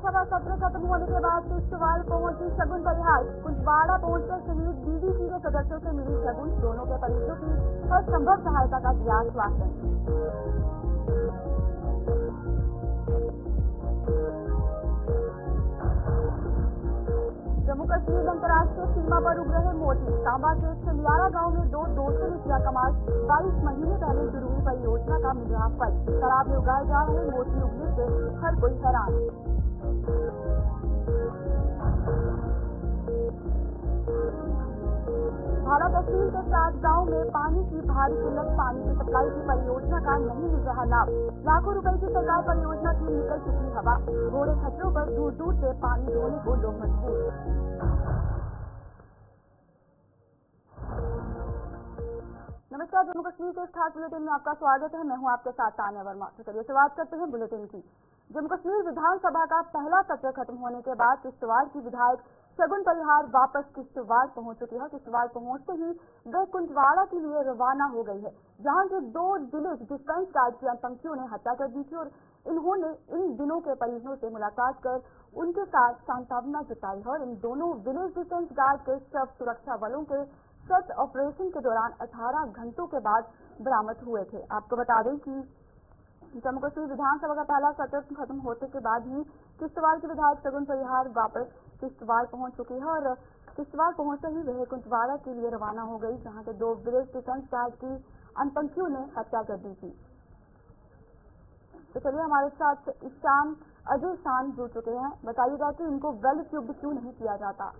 विधानसभा सत्र खत्म होने के बाद किश्तवाड़ पहुंची शगुन परिहार। कुंजवाड़ा पहुंचकर शहीद बीडीसी के सदस्यों से मिली शगुन। दोनों के परिजनों की हर संभव सहायता का दिया आश्वासन। जम्मू कश्मीर अंतर्राष्ट्रीय सीमा पर उग रहे मोती। सांबा के चलियारा गांव में दो दोस्तों ने किया कमाल। 22 महीने पहले शुरू हुई परियोजना का मिला फल। तालाब में उगाए जा रहे मोती उगने से हर कोई हैरान। भाड़ा तहसील के 7 गांव में पानी की भारी किल्लत। पानी की सप्लाई की परियोजना का नहीं मिल रहा लाभ। लाखों रुपए की सरकार परियोजना की निकल चुकी हवा। घोड़े खच्चरों पर दूर दूर से पानी ढोने को लोग मजबूर। नमस्कार, जम्मू कश्मीर के खास बुलेटिन में आपका स्वागत है। मैं हूं आपके साथ तान्या वर्मा। तो चलिए शुरुआत करते हैं बुलेटिन की। जम्मू कश्मीर विधानसभा का पहला सत्र खत्म होने के बाद किश्तवाड़ की विधायक शगुन परिहार वापस किश्तवाड़ पहुंच चुकी है। किश्तवाड़ पहुंचते ही वे कुंजवाड़ा के लिए रवाना हो गई है, जहां के 2 विलेज डिफेंस गार्ड की आतंकियों ने हत्या कर दी थी और इन्होंने इन दिनों के परिजनों से मुलाकात कर उनके साथ सांत्वना जताई है। और इन दोनों विलेज डिफेंस गार्ड के शव सुरक्षा बलों के सर्च ऑपरेशन के दौरान 18 घंटों के बाद बरामद हुए थे। आपको बता दें कि जम्मू कश्मीर विधानसभा का पहला सत्र खत्म होने के बाद ही किश्तवाड़ के विधायक शगुन परिहार वापस किश्तवाड़ पहुंच चुकी है और किश्तवाड़ पहुंचते ही वह कुंजवाड़ा के लिए रवाना हो गई, जहां के 2 विलेज डिफेंस गार्ड की आतंकियों ने हत्या कर दी थी। तो चलिए हमारे साथ ईशान अजय शान जुड़ चुके हैं। बताइएगा कि इनको वेल इक्विप्ड क्यों नहीं किया जाता।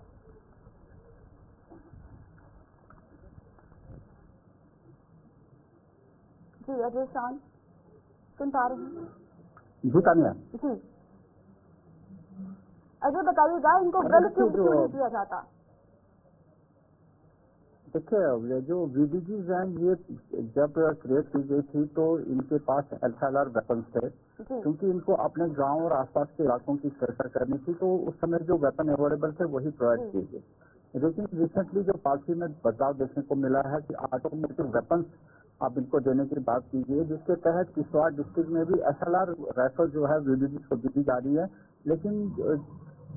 जी अजय शान, सुन पा रहे हैं? जी तान्या जी अजय बताइएगा, इनको वेल इक्विप्ड क्यों नहीं किया जाता। देखिए, ये जो वीडीजीज हैं ये जब क्रिएट की गई थी तो इनके पास एलएसआर वेपन्स थे, क्योंकि इनको अपने गांव और आसपास के इलाकों की सुरक्षा करनी थी, तो उस समय जो वेपन अवेलेबल थे वही प्रोवाइड किए गए। लेकिन रिसेंटली जो पॉलिसी में बदलाव देखने को मिला है कि ऑटोमेटिक वेपन्स अब इनको देने की बात की गई है, जिसके तहत किश्तवाड़ डिस्ट्रिक्ट में भी एसएलआर राइफल जो है वीडीजीज को दी जा रही है। लेकिन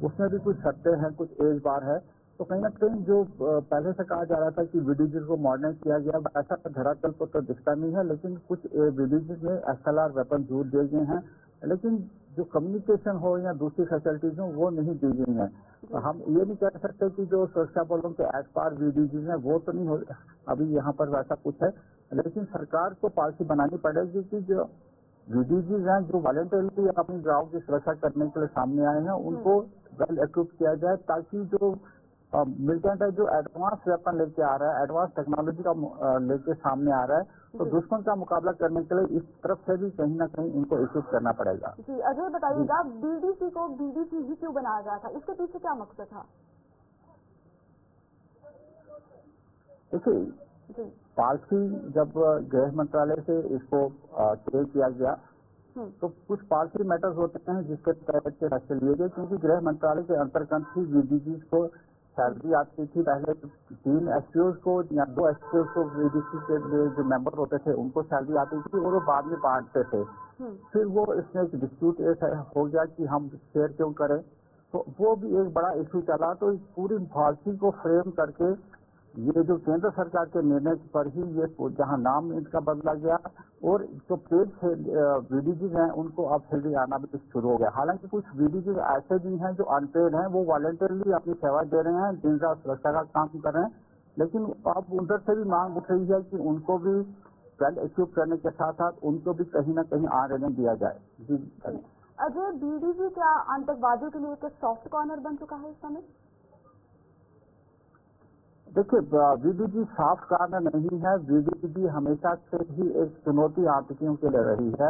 उसमें भी कुछ शर्तें हैं, कुछ एज बार है। तो कहीं ना कहीं जो पहले से कहा जा रहा था कि वीडीजीज को मॉडर्नाइज किया गया, ऐसा धरातल को तो दिखता नहीं है। लेकिन कुछ वीडीजीज में एसएलआर वेपन जरूर दिए गए हैं, लेकिन जो कम्युनिकेशन हो या दूसरी फैसिलिटीज हो वो नहीं दी गई है। तो हम ये नहीं कह सकते कि जो सुरक्षा बलों के एज पार वीडीजीज हैं वो तो नहीं हो, अभी यहाँ पर वैसा कुछ है। लेकिन सरकार को पॉलिसी बनानी पड़ेगी कि जो वीडीजीज हैं जो वॉलंटरली अपनी गांव की सुरक्षा करने के लिए सामने आए हैं उनको वेल इक्विप किया जाए, ताकि जो मिलिटेंट है जो एडवांस वेपन लेके आ रहा है, एडवांस टेक्नोलॉजी का लेके सामने आ रहा है, तो दुश्मन का मुकाबला करने के लिए इस तरफ से भी कहीं ना कहीं इनको इक्विप करना पड़ेगा। जी अजय बताइएगा, बीडीसी को बीडीसी ही क्यों बनाया गया था, इसके पीछे क्या मकसद था? देखिए, पॉलिसी जब गृह मंत्रालय से इसको तय किया गया तो कुछ पॉलिसी मैटर्स होते हैं जिसके तहत के फैसले लिए गए, क्योंकि गृह मंत्रालय के अंतर्गत ही वीडीजी को सैलरी आती थी। पहले 3 एसपीओज को या 2 एसपीओज को वीडीसी के जो मेंबर होते थे उनको सैलरी आती थी और वो बाद में बांटते थे। फिर वो इसमें एक डिस्प्यूट हो गया कि हम शेयर क्यों करें, तो वो भी एक बड़ा इशू चला। तो इस पूरी पॉलिसी को फ्रेम करके ये जो केंद्र सरकार के निर्णय पर ही ये जहां नाम इनका बदला गया और जो पेड वीडीजीज हैं उनको अब सैलरी आना भी शुरू हो गया। हालांकि कुछ वीडीजीज ऐसे भी हैं जो अनपेड हैं, वो वॉलंटरली अपनी सेवा दे रहे हैं, दिन रात सुरक्षा का काम कर रहे हैं। लेकिन अब उधर से भी मांग उठ रही है कि उनको भी वेल इक्विप करने के साथ साथ उनको भी कहीं ना कहीं आरक्षण दिया जाए। जी अजय, बीडीजी क्या आतंकवादियों के लिए एक सॉफ्ट कॉर्नर बन चुका है इस समय? देखिए, वीडीजी सॉफ्ट कॉर्नर नहीं है। वीडीजी हमेशा से ही एक चुनौती आतंकियों के लिए रही है।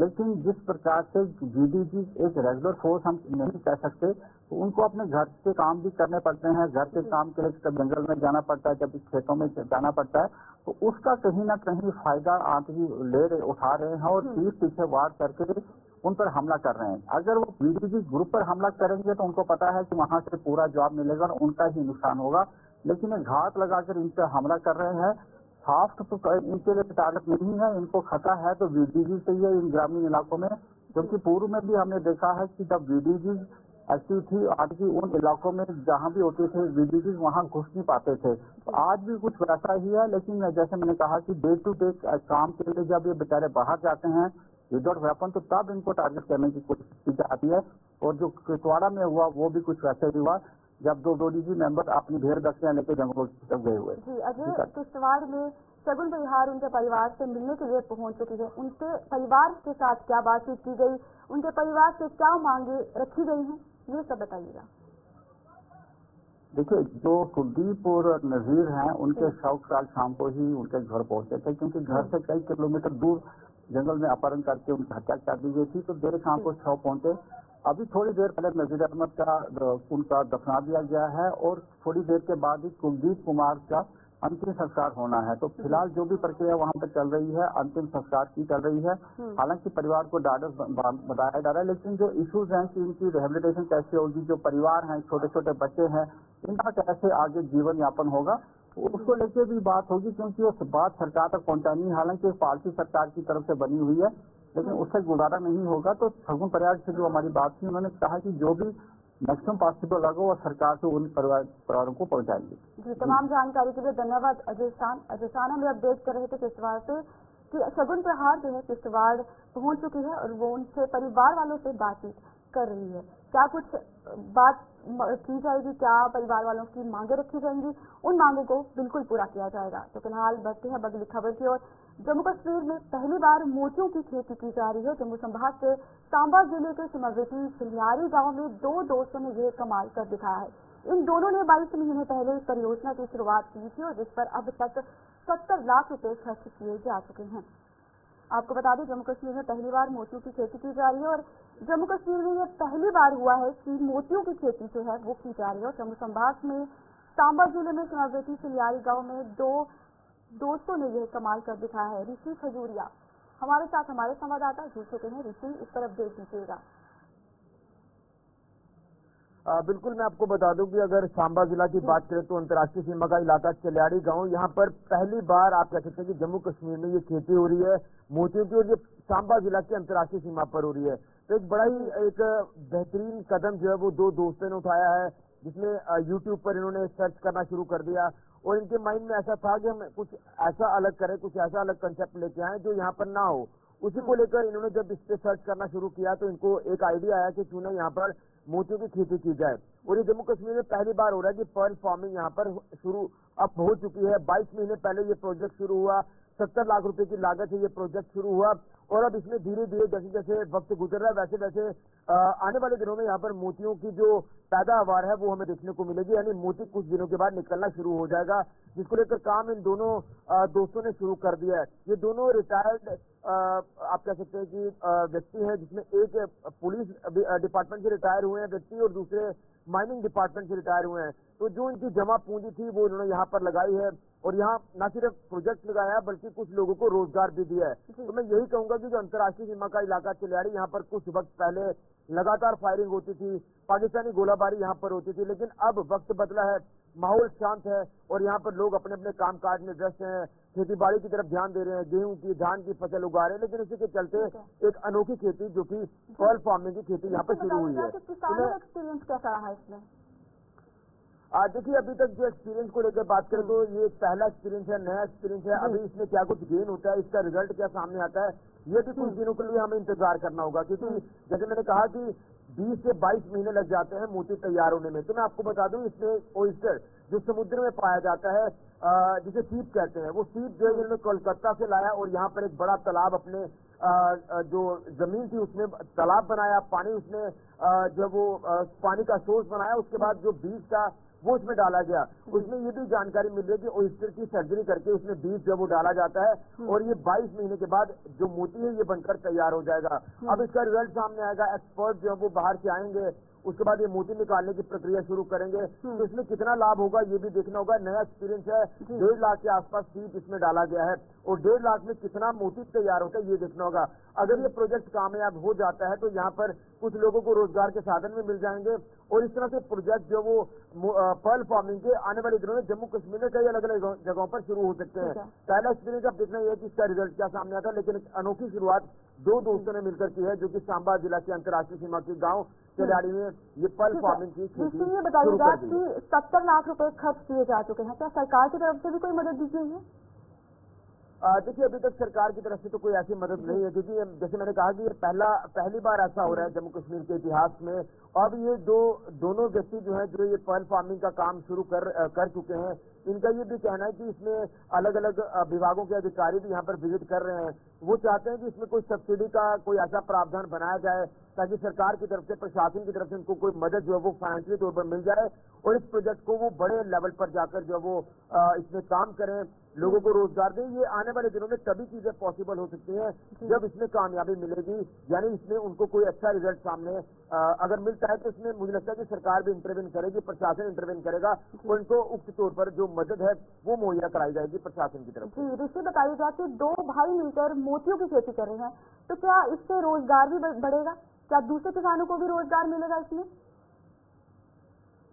लेकिन जिस प्रकार से वीडीजी एक रेगुलर फोर्स हम नहीं कह सकते, तो उनको अपने घर के काम भी करने पड़ते हैं। घर के काम के लिए कभी जंगल में जाना पड़ता है, कभी खेतों में जाना पड़ता है, तो उसका कहीं ना कहीं फायदा आतंकी उठा रहे हैं और पीठ पीछे वार करके उन पर हमला कर रहे हैं। अगर वो वीडीजी ग्रुप पर हमला करेंगे तो उनको पता है कि वहां से पूरा जवाब मिलेगा और उनका ही नुकसान होगा। लेकिन घात लगाकर इन पर हमला कर रहे हैं। सॉफ्ट तो इनके लिए टारगेट नहीं है, इनको खतरा है तो वीडीजी से ही इन ग्रामीण इलाकों में क्योंकि पूर्व में भी हमने देखा है कि जब वीडीजी एक्टिव थी आज भी उन इलाकों में जहां भी होते थे वीडीजी वहां घुस नहीं पाते थे। तो आज भी कुछ वैसा ही है, लेकिन जैसे मैंने कहा कि डे टू डे काम के लिए जब ये बेचारे बाहर जाते हैं विदाउट वेपन तो तब इनको टारगेट करने की कोशिश की जाती है। और जो कितवाड़ा में हुआ वो भी कुछ वैसे ही हुआ जब दो डीजी मेंबर अपनी भेड़ बकरियां लेकर जंगलों की तरफ गए हुए। जी अजय, किश्तवाड़ में शगुन परिहार उनके परिवार से मिलने के लिए पहुंच चुकी है। उनके परिवार के साथ क्या बातचीत की गई, उनके परिवार से क्या मांगे रखी गई हैं, ये सब बताइएगा। देखिए, जो कुलदीप और नजीर हैं उनके शव कल शाम को ही उनके घर पहुंचे थे, क्योंकि घर से कई किलोमीटर दूर जंगल में अपहरण करके उनकी हत्या कर दी गई थी। तो देर शाम को शव पहुंचे। अभी थोड़ी देर पहले नजीर अहमद का उनका दफना दिया गया है और थोड़ी देर के बाद ही कुलदीप कुमार का अंतिम संस्कार होना है। तो फिलहाल जो भी प्रक्रिया वहां पर चल रही है अंतिम संस्कार की चल रही है। हालांकि परिवार को ढाढ़स बताया जा रहा है, लेकिन जो इश्यूज हैं कि इनकी रिहेबिलिटेशन कैसे होगी, जो परिवार हैं छोटे छोटे बच्चे हैं इनका कैसे आगे जीवन यापन होगा उसको लेके भी बात होगी, क्योंकि वो बात सरकार तक पहुंचानी है। हालांकि पार्टी सरकार की तरफ से बनी हुई है, लेकिन उससे गुजारा नहीं होगा। तो शगुन परिहार से जो हमारी बात थी उन्होंने कहा कि जो भी मैक्सिमम पॉसिबल लगा वो सरकार से उन परिवारों को पहुंचाएंगे। जी, तमाम जानकारी के लिए धन्यवाद अजय शान। हमें अपडेट कर रहे थे किश्तवाड़ से कि शगुन परिहार जो है किश्तवाड़ पहुंच चुकी है और वो उनसे परिवार वालों से बातचीत कर रही है। क्या कुछ बात की जाएगी, क्या परिवार वालों की मांगे रखी जाएंगी, उन मांगों को बिल्कुल पूरा किया जाएगा। तो फिलहाल बढ़ते हैं अगली खबर की ओर। जम्मू कश्मीर में पहली बार मोतियों की खेती की जा रही है। जम्मू संभाग के सांबा जिले के सीमावर्ती सिलियारी गांव में दो दोस्तों ने यह कमाल कर दिखाया है। इन दोनों ने 22 महीने पहले इस परियोजना की शुरुआत की थी और जिस पर अब तक 70 लाख रुपए खर्च किए जा चुके हैं। आपको बता दें जम्मू कश्मीर में पहली बार मोतियों की खेती की जा रही है और जम्मू कश्मीर में यह पहली बार हुआ है कि मोतियों की खेती जो है वो की जा रही है। और जम्मू संभाग में सांबा जिले में सीमावर्ती सिलियारी गांव में दो दोस्तों ने यह कमाल कर दिखाया है। ऋषि खजूरिया हमारे साथ हमारे संवाददाता जुड़ चुके हैं। ऋषि, इस पर अपडेट दीजिएगा। बिल्कुल, मैं आपको बता दूं कि अगर सांबा जिला की बात करें तो अंतर्राष्ट्रीय सीमा का इलाका चलियाड़ी गांव, यहाँ पर पहली बार आप कह सकते हैं कि जम्मू कश्मीर में ये खेती हो रही है मोतियों की, और ये सांबा जिला की अंतर्राष्ट्रीय सीमा पर हो रही है। तो एक बड़ा ही एक बेहतरीन कदम जो है वो दो दोस्तों ने उठाया है, जिसमें यूट्यूब पर इन्होंने सर्च करना शुरू कर दिया और इनके माइंड में ऐसा था कि हम कुछ ऐसा अलग करें, कुछ ऐसा अलग कंसेप्ट लेके आए जो यहाँ पर ना हो। उसी को लेकर इन्होंने जब इस पे सर्च करना शुरू किया तो इनको एक आइडिया आया कि क्यों ना यहाँ पर मोतियों की खेती की जाए। और ये जम्मू कश्मीर में पहली बार हो रहा है कि पर्ल फार्मिंग यहाँ पर शुरू अब हो चुकी है। 22 महीने पहले ये प्रोजेक्ट शुरू हुआ, 70 लाख रुपए की लागत से ये प्रोजेक्ट शुरू हुआ और अब इसमें धीरे धीरे जैसे जैसे वक्त गुजर रहा है वैसे वैसे आने वाले दिनों में यहाँ पर मोतियों की जो पैदावार है वो हमें देखने को मिलेगी। यानी मोती कुछ दिनों के बाद निकलना शुरू हो जाएगा, जिसको लेकर काम इन दोनों दोस्तों ने शुरू कर दिया है। ये दोनों रिटायर्ड आप कह सकते हैं कि व्यक्ति हैं, जिसमें एक पुलिस डिपार्टमेंट से रिटायर हुए हैं व्यक्ति और दूसरे माइनिंग डिपार्टमेंट से रिटायर हुए हैं। तो जो इनकी जमा पूंजी थी वो इन्होंने यहाँ पर लगाई है और यहाँ न सिर्फ प्रोजेक्ट लगाया बल्कि कुछ लोगों को रोजगार भी दिया है। तो मैं यही कहूंगा कि जो अंतर्राष्ट्रीय सीमा का इलाका चलियाड़ी, यहाँ पर कुछ वक्त पहले लगातार फायरिंग होती थी, पाकिस्तानी गोलाबारी यहाँ पर होती थी, लेकिन अब वक्त बदला है, माहौल शांत है और यहाँ पर लोग अपने अपने कामकाज में व्यस्त हैं, खेती बाड़ी की तरफ ध्यान दे रहे हैं, गेहूं की धान की फसल उगा रहे हैं। लेकिन इसी के चलते एक अनोखी खेती जो कि पर्ल फार्मिंग की खेती यहाँ पर शुरू हुई है। एक्सपीरियंस कैसा रहा इसमें? देखिए, अभी तक जो एक्सपीरियंस को लेकर बात करें तो ये पहला एक्सपीरियंस है, नया एक्सपीरियंस है। अभी इसमें क्या कुछ गेन होता है, इसका रिजल्ट क्या सामने आता है, ये भी कुछ दिनों के लिए हमें इंतजार करना होगा, क्योंकि जैसे मैंने कहा कि 20 से 22 महीने लग जाते हैं मोती तैयार होने में। तो मैं आपको बता दूं, इसमें ओयस्टर जो समुद्र में पाया जाता है, जिसे सीप कहते हैं, वो सीप जो है इन्होंने कोलकाता से लाया और यहाँ पर एक बड़ा तालाब अपने जो जमीन थी उसमें तालाब बनाया, पानी उसमें जब वो पानी का सोर्स बनाया, उसके बाद जो बीज था वो उसमें डाला गया। उसमें ये भी जानकारी मिल रही है कि ओयस्टर की सर्जरी करके उसमें बीज जब वो डाला जाता है और ये 22 महीने के बाद जो मोती है ये बनकर तैयार हो जाएगा। अब इसका रिजल्ट सामने आएगा, एक्सपर्ट जो है वो बाहर से आएंगे, उसके बाद ये मोती निकालने की प्रक्रिया शुरू करेंगे। तो इसमें कितना लाभ होगा ये भी देखना होगा। नया एक्सपीरियंस है, 1.5 लाख के आसपास सीप इसमें डाला गया है और 1.5 लाख में कितना मोती तैयार होता है ये देखना होगा। अगर ये प्रोजेक्ट कामयाब हो जाता है तो यहाँ पर कुछ लोगों को रोजगार के साधन भी मिल जाएंगे और इस तरह से प्रोजेक्ट जो वो पर्ल फार्मिंग के आने वाले दिनों में जम्मू कश्मीर में कई अलग अलग जगहों पर शुरू हो सकते हैं। पहला एक्सपीरियंस अब देखना यह है कि इसका रिजल्ट क्या सामने आता है, लेकिन एक अनोखी शुरुआत दो दोस्तों ने मिलकर की है, जो कि सांबा जिला के अंतर्राष्ट्रीय सीमा के गांव चलियाड़ी में ये पर्ल फार्मिंग की खेती ये बताइएगा कि 70 लाख रुपए खर्च किए जा चुके हैं, क्या सरकार की तरफ से भी कोई मदद दी गई है? देखिए, अभी तक सरकार की तरफ से तो कोई ऐसी मदद नहीं है, क्योंकि जैसे मैंने कहा कि ये पहली बार ऐसा हो रहा है जम्मू कश्मीर के इतिहास में। अब ये दोनों व्यक्ति जो है, जो ये पर्ल फार्मिंग का काम शुरू कर चुके हैं, इनका ये भी कहना है कि इसमें अलग अलग विभागों के अधिकारी भी यहाँ पर विजिट कर रहे हैं। वो चाहते हैं कि इसमें कोई सब्सिडी का कोई ऐसा प्रावधान बनाया जाए ताकि सरकार की तरफ से, प्रशासन की तरफ से इनको कोई मदद जो है वो फाइनेंशियली तौर पर मिल जाए और इस प्रोजेक्ट को वो बड़े लेवल पर जाकर जो वो इसमें काम करें, लोगों को रोजगार दें। ये आने वाले दिनों में तभी चीजें पॉसिबल हो सकती हैं जब इसमें कामयाबी मिलेगी, यानी इसमें उनको कोई अच्छा रिजल्ट सामने अगर मिलता है तो इसमें मुझे लगता है कि सरकार भी इंटरवेन करेगी, प्रशासन इंटरवेन करेगा और इनको उक्त तौर पर जो मदद है वो मुहैया कराई जाएगी प्रशासन की तरफ से। जी ऋषि, बताइएगा कि दो भाई मिलकर मोतियों की खेती कर रहे हैं, तो क्या इससे रोजगार भी बढ़ेगा? क्या दूसरे किसानों को भी रोजगार मिलेगा इसमें?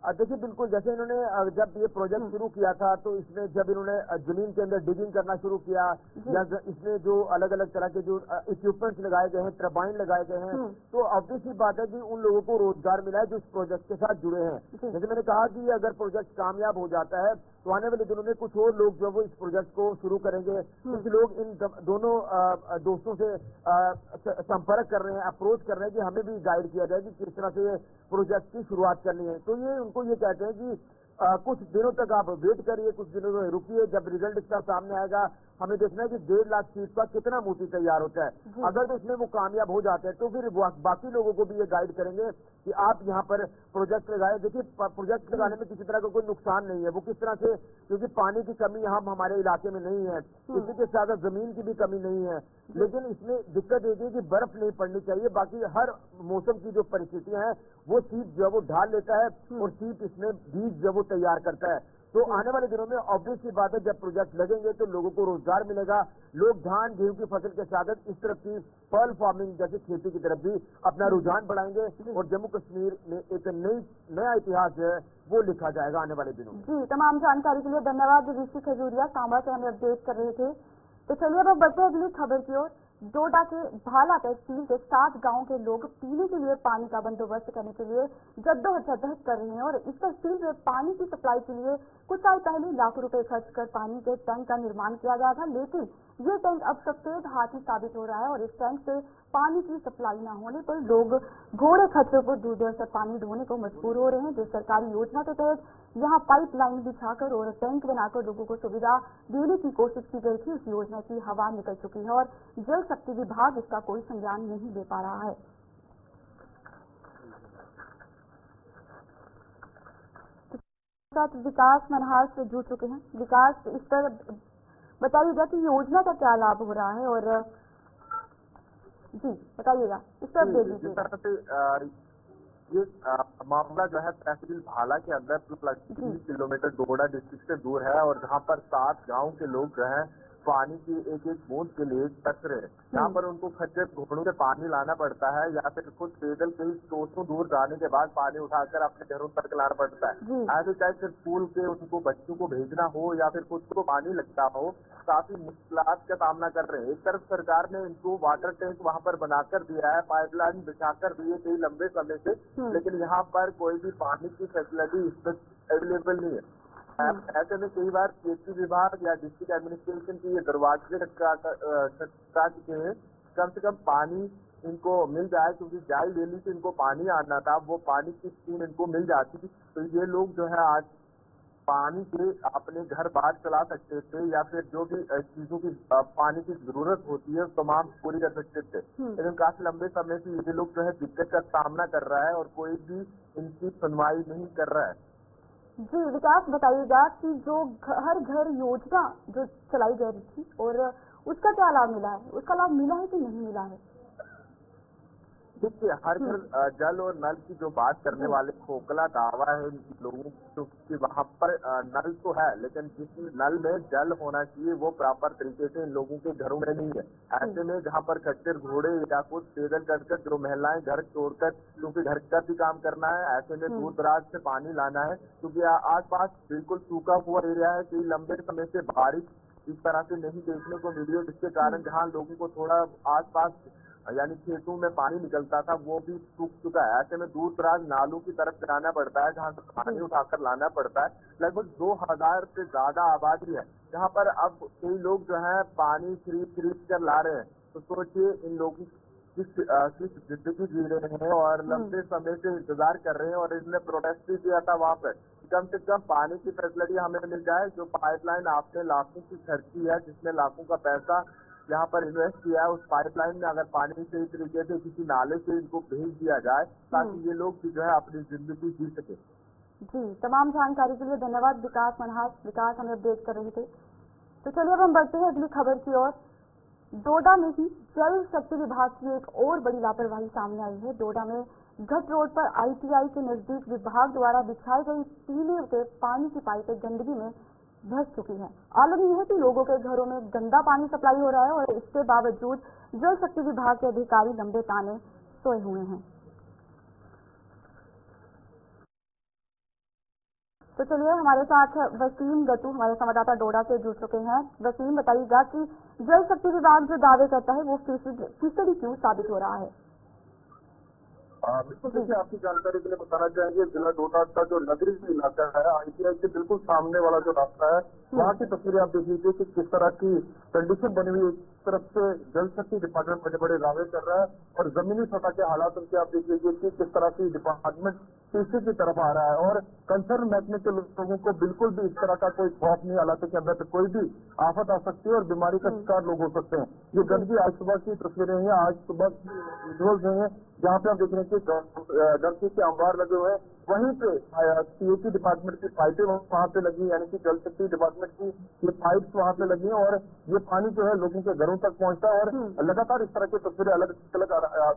देखिए, बिल्कुल, जैसे इन्होंने जब ये प्रोजेक्ट शुरू किया था तो इसमें जब इन्होंने जमीन के अंदर डिगिंग करना शुरू किया या इसमें जो अलग अलग तरह के जो इक्विपमेंट्स लगाए गए हैं, टर्बाइन लगाए गए हैं, तो ऑब्वियस सी बात है कि उन लोगों को रोजगार मिला है जो इस प्रोजेक्ट के साथ जुड़े हैं। जैसे मैंने कहा कि अगर प्रोजेक्ट कामयाब हो जाता है तो आने वाले दिनों में कुछ और लोग जो वो इस प्रोजेक्ट को शुरू करेंगे। कुछ लोग इन दोनों दोस्तों से संपर्क कर रहे हैं, अप्रोच कर रहे हैं कि हमें भी गाइड किया जाए कि किस तरह से प्रोजेक्ट की शुरुआत करनी है। तो ये उनको ये कहते हैं कि कुछ दिनों तक आप वेट करिए, कुछ दिनों में रुकिए, जब रिजल्ट इसका सामने आएगा हमें देखना है कि 1.5 लाख सीट का कितना मोती तैयार होता है। अगर तो इसमें वो कामयाब हो जाते हैं तो फिर बाकी लोगों को भी ये गाइड करेंगे कि आप यहाँ पर प्रोजेक्ट लगाए। देखिए, प्रोजेक्ट लगाने में किसी तरह का कोई नुकसान नहीं है, वो किस तरह से, क्योंकि पानी की कमी यहाँ हमारे इलाके में नहीं है, इसी के साथ जमीन की भी कमी नहीं है, लेकिन इसमें दिक्कत ये है कि बर्फ नहीं पड़नी चाहिए। बाकी हर मौसम की जो परिस्थितियां हैं वो सीप जो है वो ढाल लेता है और सीप इसमें बीज जो है वो तैयार करता है। तो आने वाले दिनों में ऑब्वियस सी बात है, जब प्रोजेक्ट लगेंगे तो लोगों को रोजगार मिलेगा, लोग धान गेहूं की फसल के साथ इस तरफ की पर्ल फार्मिंग जैसी खेती की तरफ भी अपना रुझान बढ़ाएंगे और जम्मू कश्मीर में एक नया इतिहास है वो लिखा जाएगा आने वाले दिनों में। जी, तमाम जानकारी के लिए धन्यवाद ऋषि खजूरिया, सांबा से हमें अपडेट कर रहे थे। तो चलिए अब बढ़ते हैं अगली खबर की ओर। डोडा के भाला तहसील के 7 गांवों के लोग पीने के लिए पानी का बंदोबस्त करने के लिए जद्दोजहद कर रहे हैं और इस तहसील में पानी की सप्लाई के लिए कुछ साल पहले लाखों रुपए खर्च कर पानी के टैंक का निर्माण किया गया था, लेकिन ये टैंक अब सफेद हाथी साबित हो रहा है और इस टैंक से पानी की सप्लाई न होने पर लोग घोड़े खच्चरों पर दूर से पानी ढोने को मजबूर हो रहे हैं। जो सरकारी योजना के तहत यहाँ पाइपलाइन बिछाकर और टैंक बनाकर लोगों को सुविधा देने की कोशिश की गई थी, उस योजना की हवा निकल चुकी है और जल शक्ति विभाग इसका कोई संज्ञान नहीं ले पा रहा है। साथ विकास मनहार से जुड़ चुके हैं। विकास, इस पर बताइएगा कि योजना का क्या लाभ हो रहा है और जी बताइएगा, इस पर दे दीजिएगा। ये मामला जो है तहसील भाला के अंदर 30 किलोमीटर डोडा डिस्ट्रिक्ट से दूर है और जहाँ पर 7 गांव के लोग जो है पानी की एक बूंद के लिए तरस रहे हैं। यहाँ पर उनको खच्चर घोड़ों से पानी लाना पड़ता है या फिर खुद पैदल कई कोसों दूर जाने के बाद पानी उठाकर अपने घरों तक लाना पड़ता है। ऐसे चाहे फिर स्कूल के उनको बच्चों को भेजना हो या फिर खुद को पानी लगता हो, काफी मुश्किलात का सामना कर रहे हैं। एक तरफ सरकार ने इनको वाटर टैंक वहाँ पर बनाकर दिया है, पाइपलाइन बिछाकर दी है कई लंबे समय से, लेकिन यहाँ पर कोई भी पानी की फैसिलिटी अवेलेबल नहीं है। ऐसे में कई बार खेती विभाग या डिस्ट्रिक्ट एडमिनिस्ट्रेशन की ये दरवाजे खटका चुके हैं, कम से कम पानी इनको मिल जाए, क्योंकि जाई डेली से इनको पानी आना था, वो पानी की स्कीम इनको मिल जाती थी तो ये लोग जो है आज पानी से अपने घर बाहर चला सकते थे या फिर जो भी चीजों की पानी की जरूरत होती है तमाम पूरी कर सकते थे। लेकिन काफी लंबे समय से ये लोग जो है दिक्कत का सामना कर रहा है और कोई भी इनकी सुनवाई नहीं कर रहा है। जी विकास, बताइएगा कि जो हर घर योजना जो चलाई गई थी और उसका क्या लाभ मिला है, उसका लाभ मिला है कि नहीं मिला है? देखिए, हर घर जल और नल की जो बात करने वाले खोखला दावा है लोगों की वहाँ पर नल तो है, लेकिन जिस नल में जल होना चाहिए वो प्रॉपर तरीके से इन लोगों के घरों में नहीं है। ऐसे में जहाँ पर खच्चर घोड़े या कुछ पैदल चढ़कर जो महिलाएं घर छोड़कर, क्योंकि घर का भी काम करना है, ऐसे में दूर दराज से पानी लाना है, क्योंकि आस पास बिल्कुल सूखा हुआ एरिया है कि लंबे समय से बारिश इस तरह से नहीं देखने को मिली है, जिसके कारण जहाँ लोगों को थोड़ा आसपास यानी खेतों में पानी निकलता था वो भी सूख चुका है। ऐसे में दूर दराज नालों की तरफ जाना पड़ता है, जहाँ से पानी उठाकर लाना पड़ता है। लगभग 2000 से ज्यादा आबादी है जहाँ पर अब कई लोग जो है पानी खरीद कर ला रहे हैं। तो सोचिए इन लोगों किस जिंदगी जी रहे हैं और लंबे समय से इंतजार कर रहे हैं, और इन्होंने प्रोटेस्ट भी किया था वहाँ पर कम से कम पानी की फैसिलिटी हमें मिल जाए। जो पाइपलाइन आपने लाखों की खर्ची है, जिसमें लाखों का पैसा यहाँ पर इन्वेस्ट किया है, उस पाइपलाइन में अगर पानी सही तरीके से किसी नाले से इनको भेज दिया जाए ताकि ये लोग भी जो है अपनी जिंदगी जी सके। जी, तमाम जानकारी के लिए धन्यवाद विकास मनहास। विकास हमें अपडेट कर रहे थे। तो चलिए अब हम बढ़ते हैं अगली खबर की ओर। डोडा में ही जल शक्ति विभाग की एक और बड़ी लापरवाही सामने आई है। डोडा में घट रोड पर ITI के नजदीक विभाग द्वारा बिछाई गई पीने के पानी की पाइपें गंदगी में धंस चुकी है। आलम यह है कि लोगों के घरों में गंदा पानी सप्लाई हो रहा है और इसके बावजूद जल शक्ति विभाग के अधिकारी लंबे ताने सोए हुए हैं। तो चलिए हमारे साथ वसीम गट्टू हमारे संवाददाता डोडा से जुड़ चुके हैं। वसीम, बताइएगा कि जल शक्ति विभाग जो दावे करता है वो फीसदी क्यों साबित हो रहा है? बिल्कुल, देखिए आपकी जानकारी के लिए बताना चाहेंगे, जिला डोडा का जो नगरीय इलाका है ITI के बिल्कुल सामने वाला जो रास्ता है वहाँ की तस्वीरें आप देख लीजिए कि किस तरह की कंडीशन बनी हुई है। एक तरफ से जल शक्ति डिपार्टमेंट बड़े बड़े दावे कर रहा है और जमीनी सतह के हालात उनके आप देख लीजिए कि किस तरह की डिपार्टमेंट पीछे की तरफ आ रहा है और कंसर्न महकमे के लोगों को बिल्कुल भी इस तरह का कोई खौफ नहीं। इलाके के अंदर कोई भी आफत आ सकती है और बीमारी का शिकार लोग हो सकते हैं। ये गंदगी आज सुबह की तस्वीरें हैं, आज सुबह विजुअल्स हैं जहाँ पे आप देख रहे हैं कि गंदगी के अंबार लगे हुए हैं। वहीं पे CAT डिपार्टमेंट की पाइपें वहाँ पे लगी, यानी कि जल शक्ति डिपार्टमेंट की ये पाइप्स वहाँ पे लगी हैं और ये पानी जो है लोगों के घरों तक पहुँचता है। और लगातार इस तरह की तस्वीरें अलग अलग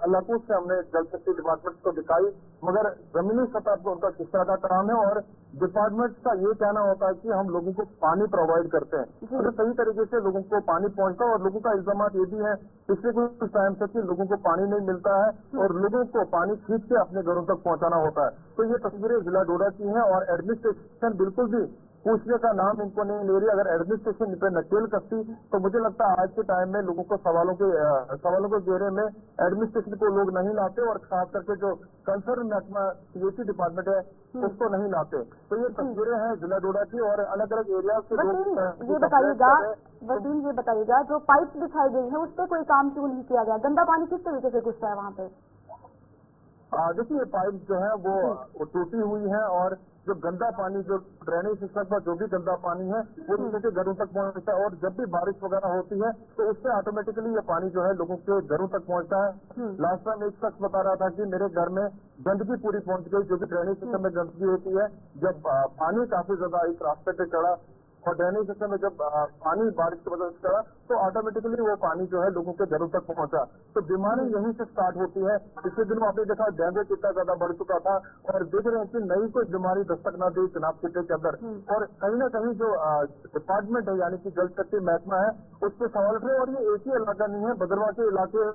इलाकों से हमने जल शक्ति डिपार्टमेंट को दिखाई, मगर जमीनी सतह पर उनका किस तरह का काम है। और डिपार्टमेंट का ये कहना होता है कि हम लोगों को पानी प्रोवाइड करते हैं, तो सही तरीके से लोगों को पानी पहुंचता है। और लोगों का इल्जाम ये भी है पिछले कुछ टाइम से कि लोगों को पानी नहीं मिलता है और लोगों को पानी खींच के अपने घरों तक पहुंचाना होता है। तो ये तस्वीरें जिला डोडा की हैं और एडमिनिस्ट्रेशन बिल्कुल भी पूछने का नाम इनको नहीं ले रही। अगर एडमिनिस्ट्रेशन इन पर नकेल कसती तो मुझे लगता है आज के टाइम में लोगों को सवालों के घेरे में एडमिनिस्ट्रेशन को लोग नहीं लाते और खास करके जो कंसर्न महकमा CAT डिपार्टमेंट है उसको नहीं लाते। तो ये तस्वीरें हैं जिला डोडा की और अलग अलग एरिया से लोग। ये बताइएगा जो पाइप दिखाई गई है उस पर कोई काम क्यों नहीं किया गया? गंदा पानी किस तरीके से घुसता है वहाँ पे? देखिए, ये पाइप जो है वो टूटी हुई है और जो गंदा पानी जो ड्रेनेज सिस्टम पर जो भी गंदा पानी है वो लोगों के घरों तक पहुंचता है। और जब भी बारिश वगैरह होती है तो उससे ऑटोमेटिकली ये पानी जो है लोगों के घरों तक पहुंचता है। लास्ट टाइम एक शख्स बता रहा था कि मेरे घर में गंदगी पूरी पहुंच गई, जो भी ड्रेनेज सिस्टम में गंदगी होती है। जब पानी काफी ज्यादा इस रास्ते पे चढ़ा और ड्रेनेज सिस्टम में जब पानी बारिश की वजह से चढ़ा तो ऑटोमेटिकली वो पानी जो है लोगों के घरों तक पहुंचा। तो बीमारी यहीं से स्टार्ट होती है। पिछले दिनों आपने देखा डेंगू कितना ज्यादा बढ़ चुका था और देख रहे हैं कि नई कोई बीमारी दस्तक न दी चुनाव क्षेत्र के अंदर। और कहीं ना कहीं जो डिपार्टमेंट है यानी कि जल शक्ति महकमा है उस पर सवाल उठे। और ये एक ही इलाका नहीं है, भद्रवाह के इलाके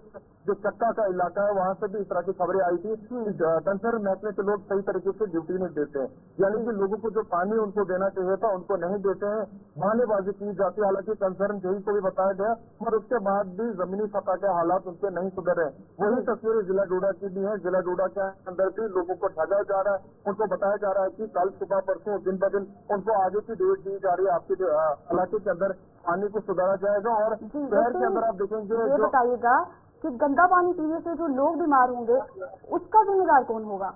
जो चक्का का इलाका है वहां से भी इस तरह की खबरें आई थी कि कंसर्न महकमे के लोग सही तरीके से ड्यूटी नहीं देते हैं, यानी कि लोगों को जो पानी उनको देना चाहिए था उनको नहीं देते हैं, बहानेबाजी की जाती है। हालांकि कंसर्न जेई को भी बताया गया और उसके बाद भी जमीनी सतह के हालात उनके नहीं सुधर रहे। वही तस्वीरें जिला डोडा की भी है। जिला डोडा के अंदर भी लोगों को ठगा जा रहा है, उनको बताया जा रहा है कि कल सुबह परसों दिन ब दिन उनको आगे की डेट दी जा रही है, आपके इलाके के अंदर पानी को सुधारा जाएगा। और शहर के अंदर आप देखेंगे, ये बताइएगा कि गंदा पानी पीने से जो लोग बीमार होंगे उसका जिम्मेदार कौन होगा?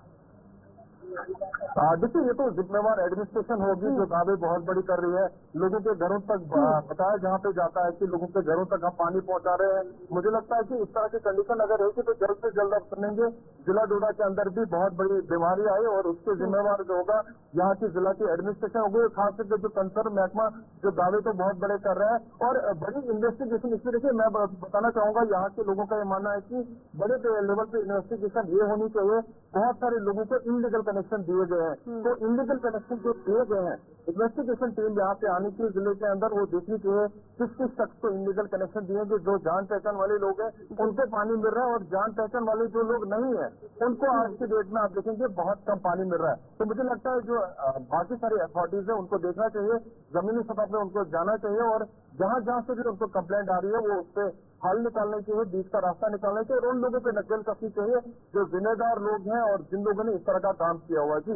देखिए, ये तो जिम्मेवार एडमिनिस्ट्रेशन होगी जो दावे बहुत बड़ी कर रही है। लोगों के घरों तक बताया जहाँ पे जाता है कि लोगों के घरों तक हम पानी पहुँचा रहे हैं। मुझे लगता है कि इस तरह की कंडीशन अगर रहेगी तो जल्द से जल्द अब सुनेंगे जिला डोडा के अंदर भी बहुत बड़ी बीमारी आई और उसके जिम्मेवार जो होगा यहाँ की जिला की एडमिनिस्ट्रेशन होगी। खास करके जो कंसर्न महकमा जो दावे तो बहुत बड़े कर रहा है और बड़ी इन्वेस्टिगेशन इसमें देखिए मैं बताना चाहूंगा यहाँ के लोगों का ये मानना है कि बड़े लेवल पे इन्वेस्टिगेशन ये होनी चाहिए। बहुत सारे लोगों को इनलीगल कनेक्शन दिए गए हैं, तो इनलीगल कनेक्शन जो दिए गए हैं इन्वेस्टिगेशन टीम यहाँ पे आनी चाहिए जिले के अंदर, वो देखनी चाहिए किस किस शख्स को इनलीगल कनेक्शन दिए जो जान पहचान वाले लोग हैं उनको पानी मिल रहा है और जान पहचान वाले जो लोग नहीं है उनको आज की डेट में आप देखेंगे बहुत कम पानी मिल रहा है। तो मुझे लगता है जो बाकी सारी अथॉरिटीज है उनको देखना चाहिए, जमीनी सतह पे उनको जाना चाहिए और जहाँ जहाँ से भी उनको कंप्लेंट आ रही है वो उससे हल निकालना चाहिए, बीच का रास्ता निकालना चाहिए और उन लोगों पे नकेल कसनी चाहिए जो जिम्मेदार लोग हैं और जिन लोगों ने इस तरह का काम किया हुआ। जी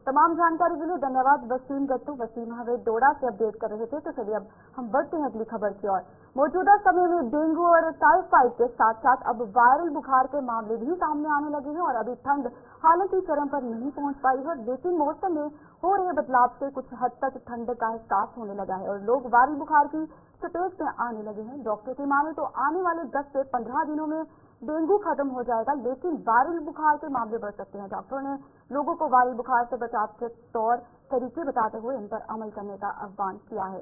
तमाम जानकारी के लिए धन्यवाद वसीम गट्टू। वसीम हमें डोडा से अपडेट कर रहे थे। तो चलिए अब हम बढ़ते हैं अगली खबर की ओर। मौजूदा समय में डेंगू और टाइफाइड के साथ साथ अब वायरल बुखार के मामले भी सामने आने लगे हैं और अभी ठंड हालांकि चरम पर नहीं पहुंच पाई है, लेकिन मौसम में हो रहे बदलाव से कुछ हद तक ठंड का एहसास होने लगा है और लोग वायरल बुखार की चपेट में आने लगे हैं। डॉक्टर की माने तो आने वाले 10 से 15 दिनों में डेंगू खत्म हो जाएगा, लेकिन वायरल बुखार के मामले बढ़ सकते हैं। डॉक्टरों ने लोगों को वायरल बुखार से बचाव के तौर तरीके बताते हुए इन पर अमल करने का आह्वान किया है।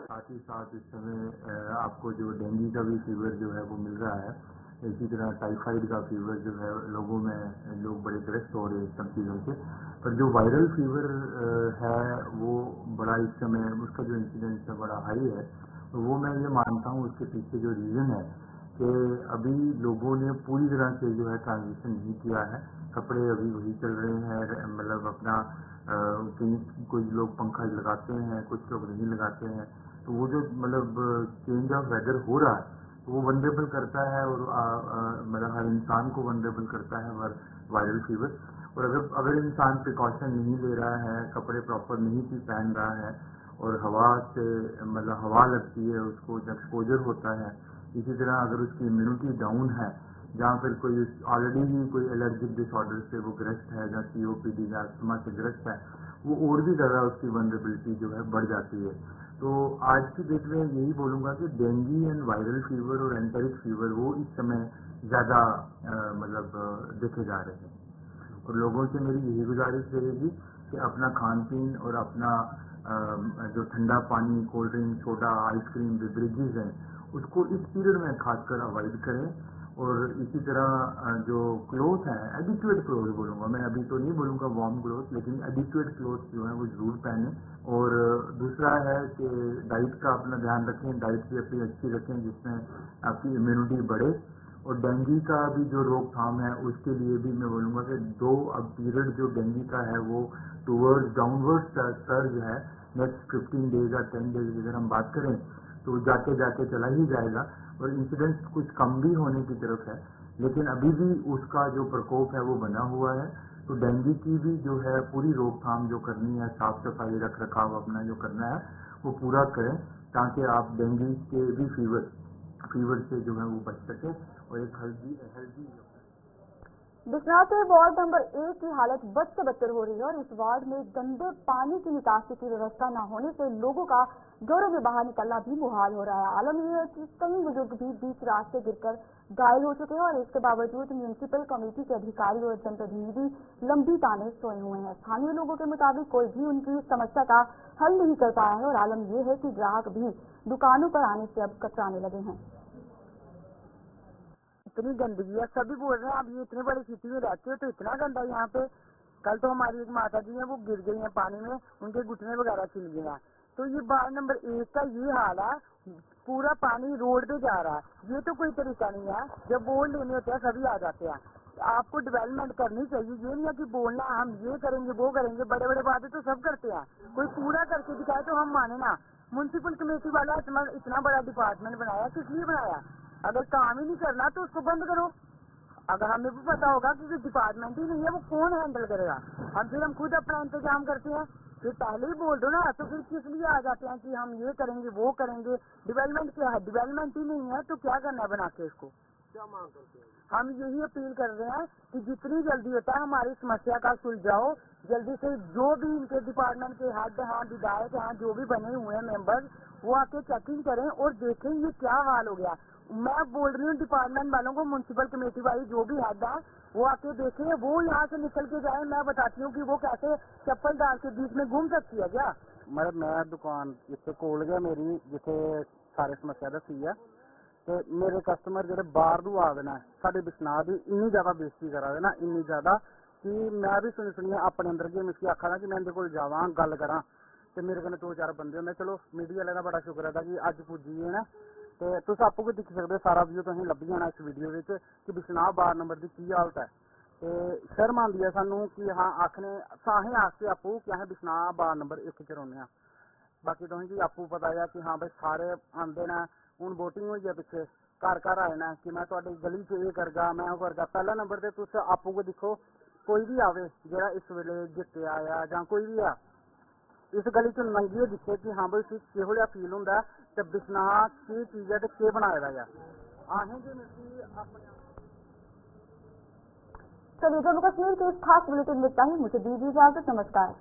साथ ही साथ इस समय आपको जो डेंगू का भी फीवर जो है वो मिल रहा है, इसी तरह टाइफाइड का फीवर जो है लोगों में लोग बड़े ग्रस्त हो रहे हैं सब चीज़ों से। पर जो वायरल फीवर है वो बड़ा इस समय उसका जो इंसिडेंस है बड़ा हाई है। तो वो मैं ये मानता हूँ उसके पीछे जो रीज़न है कि अभी लोगों ने पूरी तरह से जो है ट्रांजिशन नहीं किया है, कपड़े अभी वही चल रहे हैं, मतलब अपना कुछ लोग पंखा लगाते हैं, कुछ लोग नहीं लगाते हैं। तो वो जो मतलब चेंज ऑफ वेदर हो रहा है वो वनरेबल करता है और मतलब हर इंसान को वनरेबल करता है वायरल फीवर। और अगर इंसान प्रिकॉशन नहीं ले रहा है, कपड़े प्रॉपर नहीं पहन रहा है और हवा से मतलब हवा लगती है उसको जब एक्सपोजर होता है, इसी तरह अगर उसकी इम्यूनिटी डाउन है, जहाँ पर कोई ऑलरेडी ही कोई एलर्जिक डिसऑर्डर से वो ग्रस्त है, या COPD या अस्थमा से ग्रस्त है, वो और भी ज़्यादा उसकी वनरेबिलिटी जो है बढ़ जाती है। तो आज की डेट में यही बोलूँगा कि डेंगू एंड वायरल फीवर और एंटेरिक फीवर वो इस समय ज़्यादा मतलब देखे जा रहे हैं। और लोगों से मेरी यही गुजारिश रहेगी कि अपना खान पीन और अपना जो ठंडा पानी, cold drink, soda, ice cream, beverages हैं उसको इस पीरियड में खासकर अवॉइड करें। और इसी तरह जो क्लोथ है, एडिक्वेट क्लोथ बोलूँगा मैं, अभी तो नहीं बोलूँगा वार्म क्लोथ, लेकिन एडिक्वेट क्लोथ जो है वो जरूर पहने। और दूसरा है कि डाइट का अपना ध्यान रखें, डाइट भी अपनी अच्छी रखें जिसमें आपकी इम्यूनिटी बढ़े। और डेंगू का भी जो रोकथाम है उसके लिए भी मैं बोलूँगा कि अब पीरियड जो डेंगू का है वो टूवर्ड्स डाउनवर्ड सर्ज है। नेक्स्ट 15 डेज या 10 डेज की अगर हम बात करें तो जाते जाते चला ही जाएगा और इंसिडेंस कुछ कम भी होने की तरफ है, लेकिन अभी भी उसका जो प्रकोप है वो बना हुआ है। तो डेंगू की भी जो है पूरी रोकथाम जो करनी है, साफ सफाई रख रखाव अपना जो करना है वो पूरा करें ताकि आप डेंगू के भी फीवर से जो है वो बच सकें और एक हेल्दी बिश्नाथ वार्ड नंबर 1 की हालत बद से बदतर हो रही है और इस वार्ड में गंदे पानी की निकासी की व्यवस्था न होने से लोगों का घरों में बाहर निकलना भी मुहाल हो रहा है। आलम यह है कि कई बुजुर्ग भी बीच रास्ते गिरकर घायल हो चुके हैं और इसके बावजूद म्यूनिसिपल कमेटी के अधिकारी और जनप्रतिनिधि लंबी ताने सोए हुए हैं। स्थानीय लोगों के मुताबिक कोई भी उनकी समस्या का हल नहीं कर पाया है और आलम यह है कि ग्राहक भी दुकानों पर आने से अब कतराने लगे हैं। इतनी गंदगी है, सभी बोल रहे हैं आप ये इतने बड़ी सिटी में रहते हो तो इतना गंदा यहाँ पे। कल तो हमारी एक माता जी है वो गिर गई है पानी में, उनके घुटने वगैरह छिल गए हैं। तो ये वार्ड नंबर 1 का ये हाल है, पूरा पानी रोड पे जा रहा है। ये तो कोई तरीका नहीं है, जब वोट लेने होते हैं सभी आ जाते हैं। आपको डेवलपमेंट करनी चाहिए, ये नहीं है कि बोलना हम ये करेंगे वो करेंगे, बड़े बड़े बातें तो सब करते हैं, कोई पूरा करके दिखाए तो हम माने ना। म्यूनसिपल कमेटी वाला इतना बड़ा डिपार्टमेंट बनाया, किस लिए बनाया? अगर काम ही नहीं करना तो उसको बंद करो। अगर हमें भी पता होगा कि डिपार्टमेंट ही नहीं है वो कौन हैंडल करेगा, हम खुद अपना इंतजाम करते हैं। फिर पहले ही बोल दो ना, तो फिर किस लिए आ जाते हैं कि हम ये करेंगे वो करेंगे। डेवलपमेंट क्या है? डेवलपमेंट ही नहीं है तो क्या करना है बना के उसको। क्या मांग करते हैं? हम यही अपील कर रहे हैं कि जितनी जल्दी होता है हमारी समस्या का सुलझाओ, जल्दी से जो भी इनके डिपार्टमेंट के हेड हैं, विधायक हैं, जो भी बने हुए हैं मेंबर, वो आके चेकिंग करें और देखें ये क्या हाल हो गया। मैं बोल रही हूँ डिपार्टमेंट वालों को, म्युनिसिपल कमेटी वाली जो भी हेड है वो आके देखें, वो यहाँ से निकल के जाए। मैं बताती हूँ कि वो कैसे चप्पल डाल के बीच में घूम सकती है क्या। मैं दुकान इतने कोल गया मेरी जिथे सारी समस्या दसी है, तो मेरे कस्टमर जो बाहर दू आ देना साढ़े बिश्नाह की इन्नी ज्यादा बेइज्जती करा देना, इन्नी ज्यादा कि मैं भी सुनी अपने अंदर की मिसकी आखा कि मैं इनके कोल जावां गल करा, तो मेरे कन्नै 2-4 बंदे होंगे। चलो मीडिया वाले का बड़ा शुक्र है कि अज पुज्जी है ना, तो तुम आपू भी दिक्खी सकते, सारा व्यू तुसें लब्भी जाना इस वीडियो में कि बिश्नाह बार नंबर की हालत है। तो शर्म आती है सानू कि हाँ आखने असें आखते आपू कि असें बिश्नाह बार नंबर 1 च रौह्ने। बाकी तुसें जी आपू पता है कि हाँ भाई सारे आंदे न, हूँ वोटिंग हुई है पिछे, घर घर आए ना कि मैं तुहाडी गली च ये करगा, मैं वो करगा। पहला नंबर ते तुस आपू को दिखो, कोई भी आवे जेड़ा इस वेले जित्ते आया जां कोई भी आ, इस गली च नंगिए दिखे कि हाँ भाई उसी किहो जिहा फील हुंदा ते बिश्नाह की चीज़ है ते केह् बनाए दा है। असें जी मिलदी अपने चलिए जम्मू कश्मीर के इस खास बुलेटिन में इतना ही। मुझे दीजिए इजाजत। नमस्कार।